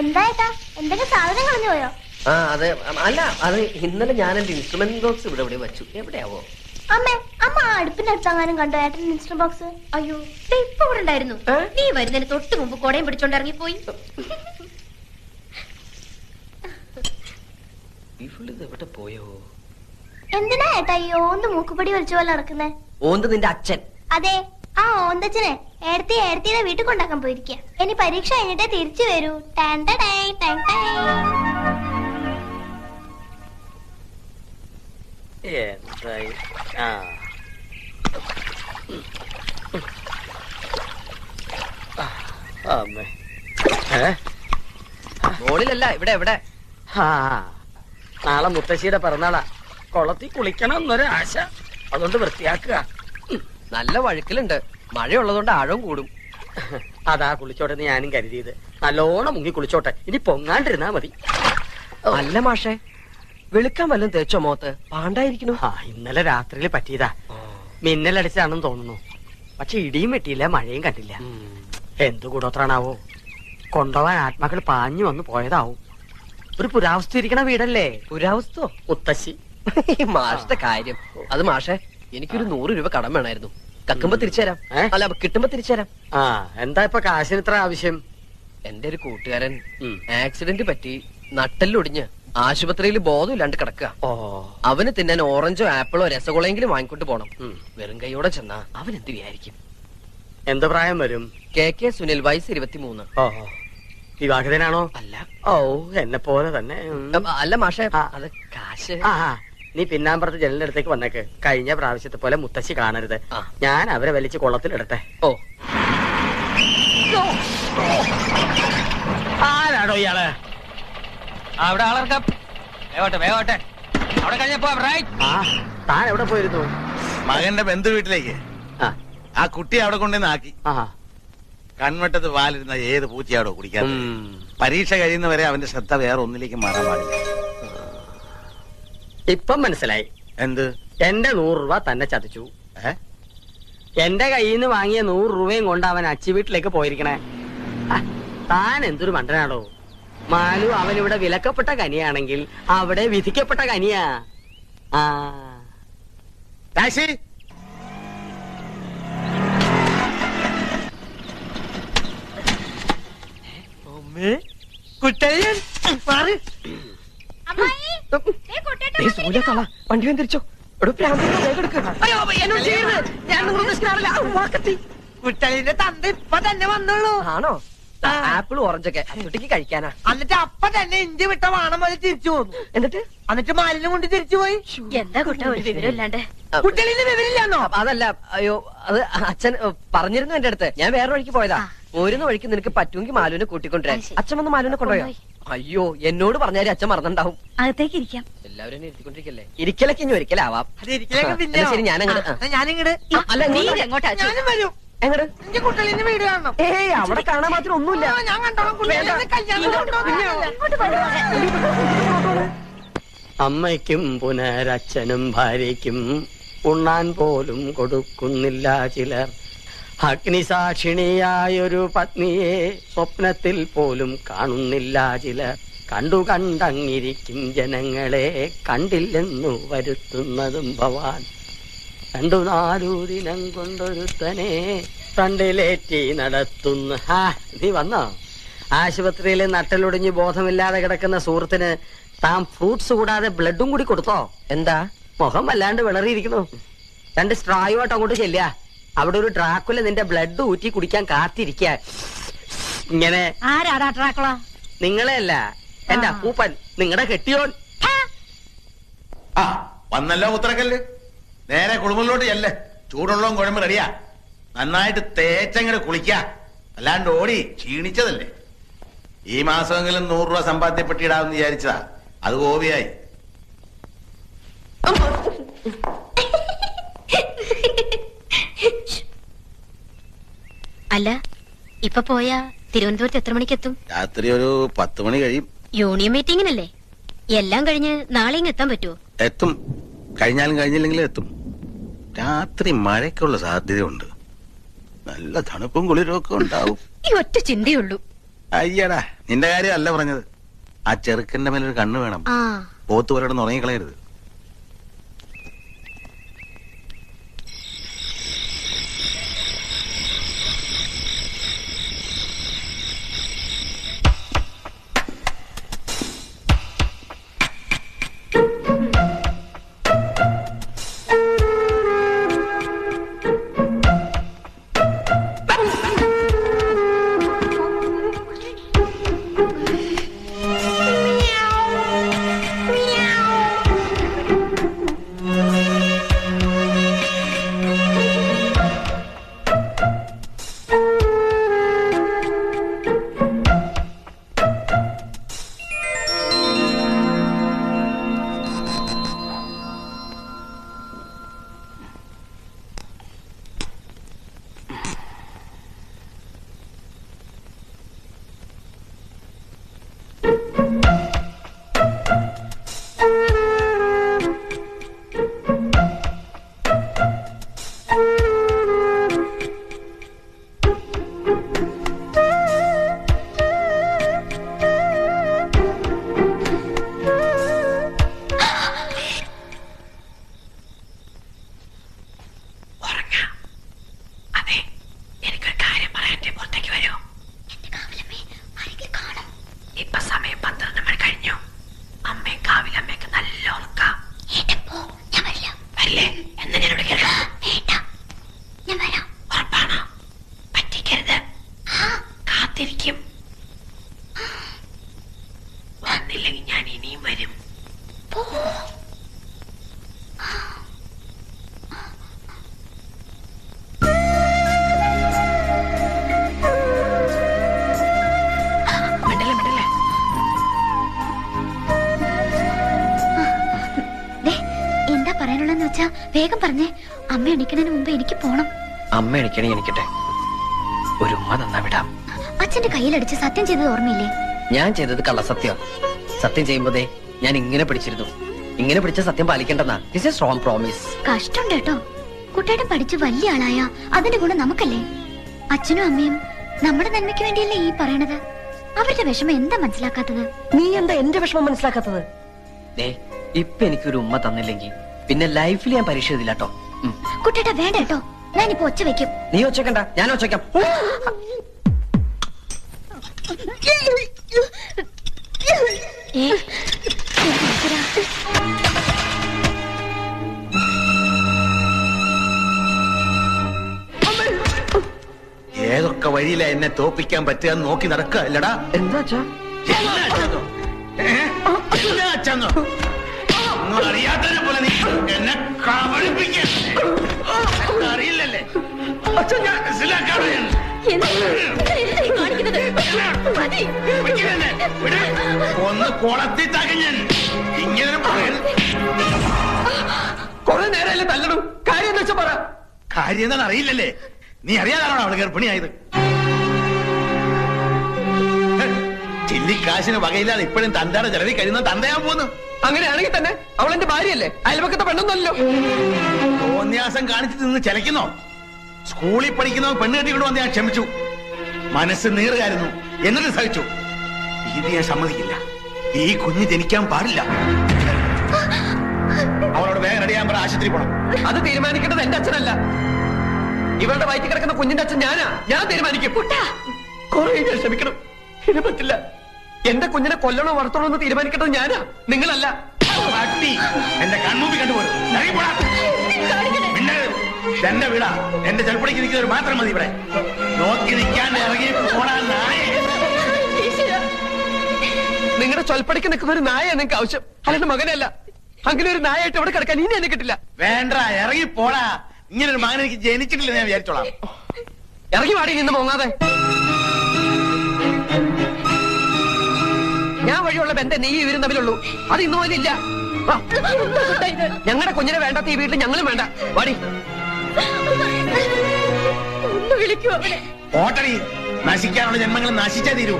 എന്താ എന്തൊക്കെ സാധനം കളഞ്ഞു പോയോ? ആ അതെ, അല്ല അത് ഇന്നലെ ഞാൻ എന്റെ ഇൻസ്ട്രുമെന്റ് ബോക്സ് ഇവിടെ വെച്ചു. എവിടെയാവോ? അമ്മ അടുപ്പിന്റെ അടുത്തെങ്ങാനും കണ്ടോ ഏട്ടൻ ഇൻസ്ട്രുമെന്റ് ബോക്സ്? അയ്യോ ഇപ്പൊ ഇവിടെ ഉണ്ടായിരുന്നു. നീ വരുന്നതിന് തൊട്ട് മുമ്പ് കൊടയും പിടിച്ചോണ്ട് ഇറങ്ങിപ്പോയി. എവിടെ പോയോ? എന്തിനാ ഏട്ടാ ഈ ഓന്ത് മൂക്കുപടി വലിച്ച പോലെ നടക്കുന്നേ? ഓന്ത് നിന്റെ അച്ഛൻ. അതെ, ആ ഓന്തച്ഛനെ ഏടത്തിയെ വീട്ടിൽ കൊണ്ടാക്കാൻ പോയിരിക്കുക. ഇനി പരീക്ഷ കഴിഞ്ഞിട്ടേ തിരിച്ചു വരൂ. മോളിലല്ല, ഇവിടെ എവിടെ? നാളെ മുത്തശ്ശിയുടെ പിറന്നാളാ. കുളത്തിൽ കുളിക്കണം എന്നൊരു ആശ, അതുകൊണ്ട് വൃത്തിയാക്കുക. നല്ല വഴുക്കലുണ്ട്, മഴയുള്ളതുകൊണ്ട് ആഴവും കൂടും. അതാ കുളിച്ചോട്ടെ ഞാനും കരുതിയത്. നല്ലോണം മുങ്ങി കുളിച്ചോട്ടെ, ഇനി പൊങ്ങാണ്ടിരുന്നാ മതി. അല്ല മാഷേ, വെളുക്കാൻ വല്ലതും തേച്ചോ മോത്ത്? പാണ്ടായിരിക്കണു. ഇന്നലെ രാത്രിയിൽ പറ്റിയതാ. മിന്നലടിച്ചാണെന്ന് തോന്നുന്നു. പക്ഷെ ഇടിയും വെട്ടിയില്ല, മഴയും കണ്ടില്ല. എന്തു കൂടോത്രാണാവോ? കൊണ്ടുപോവാൻ ആത്മാക്കൾ പാഞ്ഞു വന്ന് പോയതാവും. ഒരു പുരാവസ്തു ഇരിക്കണ വീടല്ലേ. പുരാവസ്തു? മുത്തശ്ശി. മാഷത്തെ കാര്യം അത്. മാഷേ, എനിക്കൊരു 100 രൂപ കടം വേണമായിരുന്നു. കക്കുമ്പോ തിരിച്ചുതരാം. അല്ല, കിട്ടുമ്പോ തിരിച്ചുതരാം. എന്താ ഇപ്പൊ കാശിന് ഇത്ര ആവശ്യം? എന്റെ ഒരു കൂട്ടുകാരൻ ആക്സിഡന്റ് പറ്റി നട്ടെല്ലൊടിഞ്ഞ് ആശുപത്രിയിൽ ബോധമില്ലാണ്ട് കിടക്കുക. അവന് തിന്നാൻ ഓറഞ്ചോ ആപ്പിളോ രസഗുളയെങ്കിലും വാങ്ങിക്കൊണ്ട് പോണം. വെറും കൈയോടെ ചെന്നാ അവൻ എന്ത് വിചാരിക്കും? എന്ത് പ്രായം വരും? KK സുനിൽ, വയസ്സ് 23. വിവാഹിതനാണോ? അല്ല. ഓ, എന്നെ പോലെ തന്നെ. അല്ല മാഷേ, അത് കാശ്. നീ പിന്നാമ്പറത്ത് ജനലിന്റെ അടുത്തേക്ക് വന്നേക്ക്. കഴിഞ്ഞ പ്രാവശ്യത്തെ പോലെ മുത്തശ്ശി കാണരുത്. ഞാൻ അവരെ വലിച്ച് കുളത്തിലിടട്ടെ. ഓ, ആരാടോ ഇയാള്? അവിടെ ആളർക്കാം. വേവട്ടെ അവിടെ കഴിഞ്ഞപ്പോ താൻ എവിടെ പോയിരുന്നു? മകന്റെ ബന്ധു വീട്ടിലേക്ക്. ആ കുട്ടി അവിടെ കൊണ്ടുവന്ന് ആക്കി. കൺവെട്ടത്ത് പാലിരുന്ന ഏത് പൂച്ചയാടോ കുടിക്കാൻ? പരീക്ഷ കഴിയുന്നവരെ അവന്റെ ശ്രദ്ധ വേറെ ഒന്നിലേക്ക് മാറാൻ പാടില്ല. ഇപ്പം മനസ്സിലായി. എന്ത്? എന്റെ 100 രൂപ തന്നെ ചതിച്ചു. എന്റെ കയ്യിൽ നിന്ന് വാങ്ങിയ 100 രൂപയും കൊണ്ട് അവൻ അച്ചി വീട്ടിലേക്ക് പോയിരിക്കണേ. താൻ എന്തൊരു മണ്ടനാടോ. മാലു അവനിവിടെ വിലക്കപ്പെട്ട കനിയാണെങ്കിൽ അവിടെ വിധിക്കപ്പെട്ട കനിയാ. ടാക്സി. വണ്ടി തിരിച്ചോ. കുട്ടലിന്റെ തന്ത ഇപ്പൊ തന്നെ വന്നുള്ളൂ. ആണോ? ആപ്പിൾ ഓറഞ്ചൊക്കെ കുട്ടിക്ക് കഴിക്കാനാ. എന്നിട്ട് അപ്പൊ തന്നെ ഇഞ്ചി വിട്ട വാണം പോലെ തിരിച്ചു പോന്നു. എന്നിട്ട് മാലിന്യം കൊണ്ട് തിരിച്ചു പോയി. എന്താ കുട്ട ഒരു വിവരമില്ലാണ്ട്? കുട്ടലിന് വിവരമില്ലാന്നോ? അതല്ല, അയ്യോ, അത് അച്ഛൻ പറഞ്ഞിരുന്നു എന്റെ അടുത്ത്. ഞാൻ വേറെ വഴിക്ക് പോയതാ. പോരുന്ന വഴിക്ക് നിനക്ക് പറ്റുമെങ്കിൽ മാലുവിനെ കൂട്ടിക്കൊണ്ടുവരാൻ. അച്ഛൻ വന്ന് മാലുവിനെ കൊണ്ടുപോയോ? അയ്യോ, എന്നോട് പറഞ്ഞാൽ അച്ഛൻ മറന്നുണ്ടാവും. അകത്തേക്ക് ഇരിക്കാം. എല്ലാവരും എഴുതിക്കൊണ്ടിരിക്കല്ലേ. ഇരിക്കലൊക്കെ ഇനി ഒരിക്കലാവാം. ശരി, ഞാനിങ്ങട്. അല്ല, നീ എങ്ങോട്ടാ? ഞാനും വരും. എങ്ങട്? എനിക്ക് കുട്ടലിന്റെ വീട് കാണണം. അവിടെ കാണാൻ മാത്രം ഒന്നുമില്ല. ഞാൻ കണ്ടോളാം. അമ്മയ്ക്കും പുനരച്ഛനും ഭാര്യയ്ക്കും ഉണ്ണാൻ പോലും കൊടുക്കുന്നില്ല ചിലർ. അഗ്നിസാക്ഷിണിയായൊരു പത്നിയെ സ്വപ്നത്തിൽ പോലും കാണുന്നില്ല ചിലർ. കണ്ടങ്ങിരിക്കും ജനങ്ങളെ കണ്ടില്ലെന്നു വരുത്തുന്നതും ഭവാൻ. 2-4 ദിനം കൊണ്ടൊരുത്തനെ ഫ്രണ്ടിലേറ്റി നടത്തുന്നു. നീ വന്നോ? ആശുപത്രിയിൽ നട്ടലൊടിഞ്ഞ് ബോധമില്ലാതെ കിടക്കുന്ന സുഹൃത്തിന് താൻ ഫ്രൂട്ട്സ് കൂടാതെ ബ്ലഡും കൂടി കൊടുത്തോ? എന്താ മുഖം വല്ലാണ്ട് വിളറിയിരിക്കുന്നു. 2 സ്ട്രായുമായിട്ട് അങ്ങോട്ട് ചെല്ലുക. അവിടെ ഒരു ഡ്രാക്കുല നിന്റെ ബ്ലഡ് ഊറ്റി കുടിക്കാൻ കാത്തിരിക്ക. ഇങ്ങനെ. ആരാടാ ഡ്രാക്കുള? നിങ്ങളെ അല്ല, എന്റെ അപ്പൂപ്പൻ, നിങ്ങളുടെ കെട്ടിയോൻ. വന്നല്ലോ ഉത്തരക്കല്ല്. നേരെ കുളിമുറിലോട്ട് ചെല്ല്. ചൂടുള്ളതും കുഴമ്പ് റെഡിയാ. നന്നായിട്ട് തേച്ചങ്ങട് കുളിക്ക. അല്ലാണ്ട് ഓടി ക്ഷീണിച്ചതല്ലേ. ഈ മാസമെങ്കിലും 100 രൂപ സമ്പാദ്യപ്പെട്ടിടാമെന്ന് വിചാരിച്ചതാ. അത് ഗോപിയായി. അല്ല, ഇപ്പൊ പോയാ തിരുവനന്തപുരത്ത് എത്ര മണിക്കെത്തും? രാത്രി ഒരു 10 മണി കഴിയും. യൂണിയൻ മീറ്റിംഗിനല്ലേ? എല്ലാം കഴിഞ്ഞ് നാളെ എത്താൻ പറ്റുമോ? എത്തും. കഴിഞ്ഞാലും കഴിഞ്ഞില്ലെങ്കിലും എത്തും. രാത്രി മഴയ്ക്കുള്ള സാധ്യതയുണ്ട്. നല്ല തണുപ്പും കുളിരും ഒക്കെ ഉണ്ടാവും. ഈ ഒറ്റ ചിന്തയുള്ളൂ. അയ്യടാ നിന്റെ കാര്യം അല്ല പറഞ്ഞത്. ആ ചെറുക്കന്റെ മേലൊരു കണ്ണ് വേണം. ആ പോത്ത് പോലോട് ഉറങ്ങിക്കളയരുത്. വേഗം പറഞ്ഞേ. അമ്മ എണിക്കുന്നതിന് മുമ്പ് എനിക്ക് പോണം. അമ്മ എണിക്കണേ എനിക്കട്ടെ. ഒരു ഉമ്മ തന്നാ വിടാം. അച്ഛന്റെ കയ്യിലടിച്ച് സത്യം ചെയ്തത് ഓർമ്മയില്ലേ? ഞാൻ ചെയ്തത് കള്ളസത്യം. സത്യം ചെയ്യുമ്പോതേ ഞാൻ ഇങ്ങനെ പിടിച്ചിരുന്നു. ഇങ്ങനെ പിടിച്ച സത്യം പാലിക്കേണ്ടെന്നാ. This is strong promise. കഷ്ടം കേട്ടോ. കുട്ടേട്ടൻ പഠിച്ച് വലിയ ആളായ അതിന്റെ ഗുണം നമുക്കല്ലേ? അച്ഛനും അമ്മയും നമ്മുടെ നന്മയ്ക്ക് വേണ്ടിയല്ലേ ഈ പറയണത്. അവരുടെ വിഷമം എന്താ മനസ്സിലാക്കാത്തത്? നീ എന്താ എന്റെ വിഷമം മനസ്സിലാക്കാത്തത്? ഇപ്പൊ എനിക്കൊരു ഉമ്മ തന്നില്ലെങ്കിൽ പിന്നെ ലൈഫിൽ ഞാൻ പരീക്ഷ എഴുതില്ല കേട്ടോ. കുട്ടേട്ട വേണ്ട കേട്ടോ. ഞാനിപ്പോ ഒച്ച വെക്കും. നീ ഒച്ചക്കണ്ട, ഞാൻ ഒച്ചക്കാം. ഏതൊക്കെ വഴിയില എന്നെ തോപ്പിക്കാൻ പറ്റുക നോക്കി നടക്കുക അല്ലടാ. എന്താ അറിയാത്തതിനെ പോലെ നീ എന്നെ അറിയില്ലല്ലേ? ഒന്ന് കുളത്തി തകഞ്ഞൻ ഇങ്ങനെ കൊറേ നേരം തല്ലണം. കാര്യം എന്താ വെച്ചാ പറ. കാര്യം എന്താണെന്ന് അറിയില്ലല്ലേ? നീ അറിയാതാണോ അവള് ഗർഭിണിയായത്? ചില്ലിക്കാശിന് വകയില്ലാതെ ഇപ്പോഴും തന്തയുടെ ചെലവിൽ കഴിയുന്ന തന്തയാൻ പോന്നു. അങ്ങനെയാണെങ്കിൽ തന്നെ അവൾ എന്റെ ഭാര്യയല്ലേ, അയൽപക്കത്തെ പെണ്ണൊന്നല്ലോ. തോന്യാസം കാണിച്ചിട്ട് നിന്ന് ചെലക്കുന്നോ? സ്കൂളിൽ പഠിക്കുന്നവ പെണ്ണ് കെട്ടിക്കൊണ്ട് വന്ന് ഞാൻ ക്ഷമിച്ചു. മനസ്സ് നീറുകായിരുന്നു, എന്നിട്ട് സഹിച്ചു. ഇത് ഞാൻ സമ്മതിക്കില്ല. ഈ കുഞ്ഞ് ജനിക്കാൻ പാടില്ല. അവളോട് വേഗം റെഡിയാൻ പറ, ആശുപത്രി പോണം. അത് തീരുമാനിക്കേണ്ടത് എന്റെ അച്ഛനല്ല. ഇവളുടെ വയറ്റിൽ കിടക്കുന്ന കുഞ്ഞിന്റെ അച്ഛൻ ഞാനാ. ഞാൻ തീരുമാനിക്കും. കുറെ ഞാൻ ക്ഷമിക്കണം. ഇത് പറ്റില്ല. എന്റെ കുഞ്ഞിനെ കൊല്ലണോ വളർത്തണോ എന്ന് തീരുമാനിക്കേണ്ടത് ഞാനാ, നിങ്ങളല്ല. എന്റെ കൺമുമ്പിൽ കണ്ടുപോലും എന്റെ വീടാ. എന്റെ ചെറുപ്പടിക്ക് നിൽക്കുന്നവർ മാത്രം മതി ഇവിടെ. നോക്കി നിൽക്കാൻ ഇറങ്ങി പോണാ നായ. നിങ്ങളുടെ ചൊൽപ്പടിക്ക് നിൽക്കുന്ന ഒരു നായ നിങ്ങൾക്ക് ആവശ്യം, അല്ലാണ്ട് മകനല്ല. അങ്ങനെ ഒരു നായായിട്ട് ഇവിടെ കിടക്കാൻ ഇനി എന്നെ കിട്ടില്ല. വേണ്ട, ഇറങ്ങി പോടാ. ഇങ്ങനൊരു മകൻ എനിക്ക് ജനിച്ചിട്ടില്ല, ഞാൻ വിചാരിച്ചോളാം. ഇറങ്ങി വാടി നിന്ന് മോങ്ങാതെ. ഞാൻ വഴിയുള്ള ബന്ധം നീ ഇവരും തമ്മിലുള്ളൂ. അത് ഇന്നു പോലും ഇല്ല. ഞങ്ങളുടെ കുഞ്ഞിനെ വേണ്ടാത്ത ഈ വീട്ടിൽ ഞങ്ങളും വേണ്ട. വാടി. ഓട്ടടി. നശിക്കാനുള്ള ജന്മങ്ങൾ നശിച്ചേ തീരൂ.